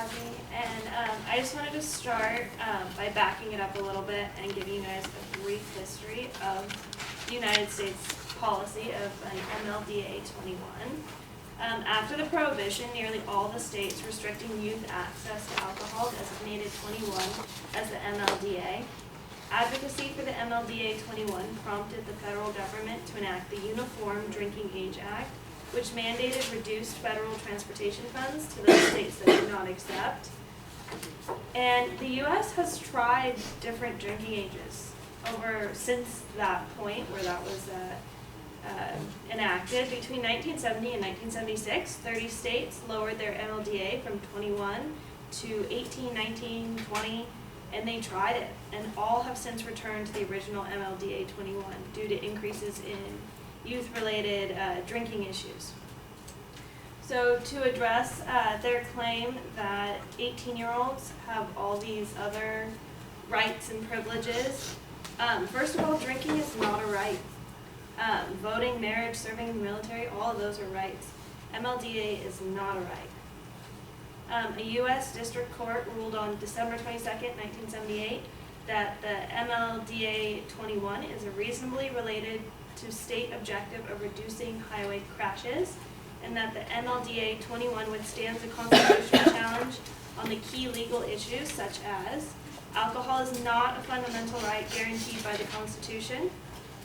Audrey, and I just wanted to start by backing it up a little bit and giving you guys a brief history of the United States policy of an MLDA 21. After the Prohibition, nearly all the states restricting youth access to alcohol designated 21 as the MLDA. Advocacy for the MLDA 21 prompted the federal government to enact the Uniform Drinking Age Act, which mandated reduced federal transportation funds to those states that did not accept. And the U.S. has tried different drinking ages since that point where that was enacted. Between 1970 and 1976, 30 states lowered their MLDA from 21 to 18, 19, 20, and they tried it. And all have since returned to the original MLDA 21 due to increases in youth-related drinking issues. So to address their claim that 18-year-olds have all these other rights and privileges, first of all, drinking is not a right. Voting, marriage, serving in the military, all of those are rights. MLDA is not a right. A U.S. District Court ruled on December 22nd, 1978, that the MLDA 21 is a reasonably related to state objective of reducing highway crashes, and that the MLDA 21 withstands a constitutional challenge on the key legal issues such as alcohol is not a fundamental right guaranteed by the Constitution,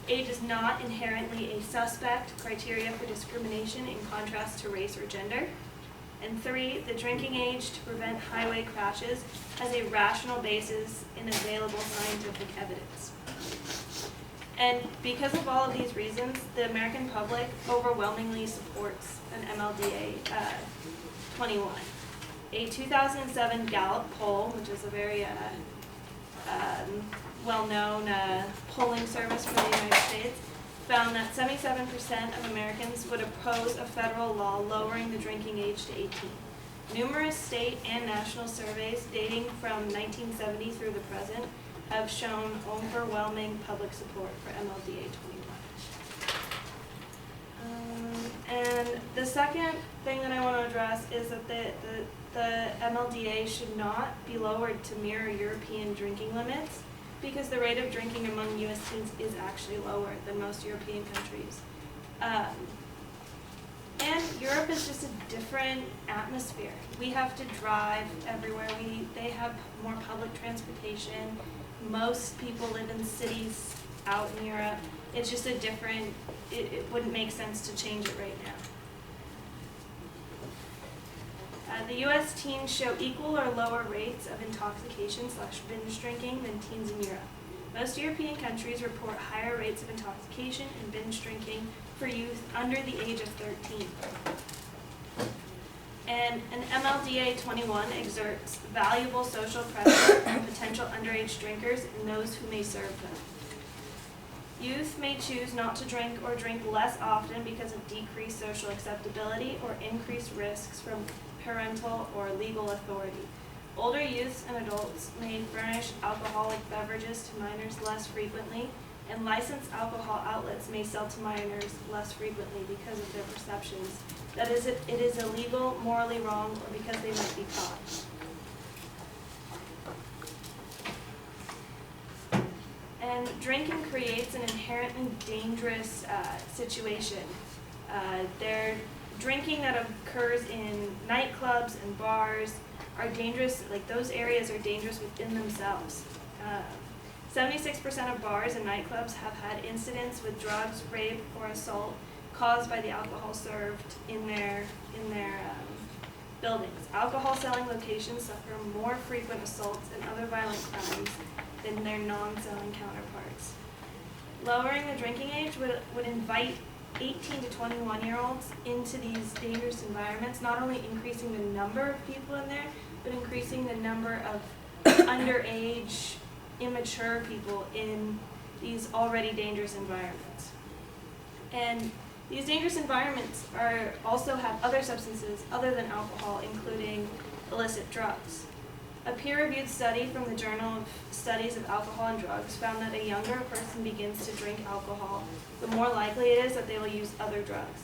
age is not inherently a suspect criteria for discrimination in contrast to race or gender, and 3, the drinking age to prevent highway crashes has a rational basis in available scientific evidence. And because of all of these reasons, the American public overwhelmingly supports an MLDA 21. A 2007 Gallup poll, which is a very well-known polling service for the United States, found that 77% of Americans would oppose a federal law lowering the drinking age to 18. Numerous state and national surveys dating from 1970 through the present have shown overwhelming public support for MLDA 21. And the second thing that I want to address is that the MLDA should not be lowered to mirror European drinking limits because the rate of drinking among U.S. teens is actually lower than most European countries. And Europe is just a different atmosphere. We have to drive everywhere. They have more public transportation. Most people live in cities out in Europe. It's just a different, it wouldn't make sense to change it right now. The U.S. teens show equal or lower rates of intoxication/binge drinking than teens in Europe. Most European countries report higher rates of intoxication and binge drinking for youth under the age of 13. And an MLDA 21 exerts valuable social pressure on potential underage drinkers and those who may serve them. Youth may choose not to drink or drink less often because of decreased social acceptability or increased risks from parental or legal authority. Older youths and adults may furnish alcoholic beverages to minors less frequently, and licensed alcohol outlets may sell to minors less frequently because of their perceptions that it is illegal, morally wrong, or because they might be caught. And drinking creates an inherently dangerous situation. Drinking that occurs in nightclubs and bars are dangerous, like those areas are dangerous within themselves. 76% of bars and nightclubs have had incidents with drugs, rape, or assault caused by the alcohol served in their buildings. Alcohol selling locations suffer more frequent assaults and other violent crimes than their non-selling counterparts. Lowering the drinking age would invite 18 to 21-year-olds into these dangerous environments, not only increasing the number of people in there, but increasing the number of underage, immature people in these already dangerous environments. And these dangerous environments also have other substances other than alcohol, including illicit drugs. A peer-reviewed study from the Journal of Studies of Alcohol and Drugs found that a younger person begins to drink alcohol, the more likely it is that they will use other drugs.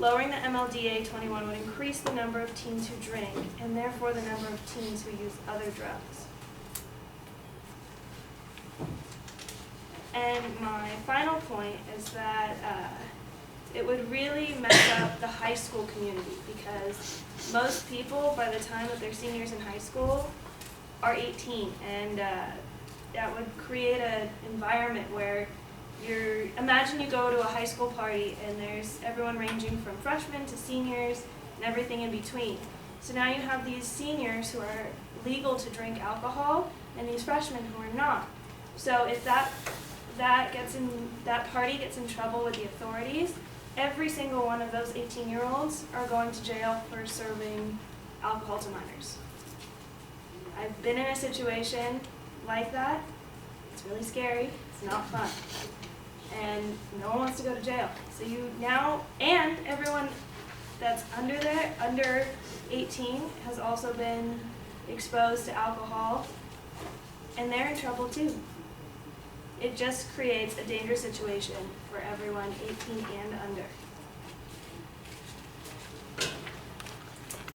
Lowering the MLDA 21 would increase the number of teens who drink, and therefore the number of teens who use other drugs. And my final point is that it would really mess up the high school community, because most people, by the time that they're seniors in high school, are 18, and that would create an environment where imagine you go to a high school party and there's everyone ranging from freshmen to seniors and everything in between. So now you have these seniors who are legal to drink alcohol and these freshmen who are not. So if that party gets in trouble with the authorities, every single one of those 18-year-olds are going to jail for serving alcohol to minors. I've been in a situation like that. It's really scary. It's not fun. And no one wants to go to jail. So and everyone that's under 18 has also been exposed to alcohol, and they're in trouble too. It just creates a dangerous situation for everyone 18 and under.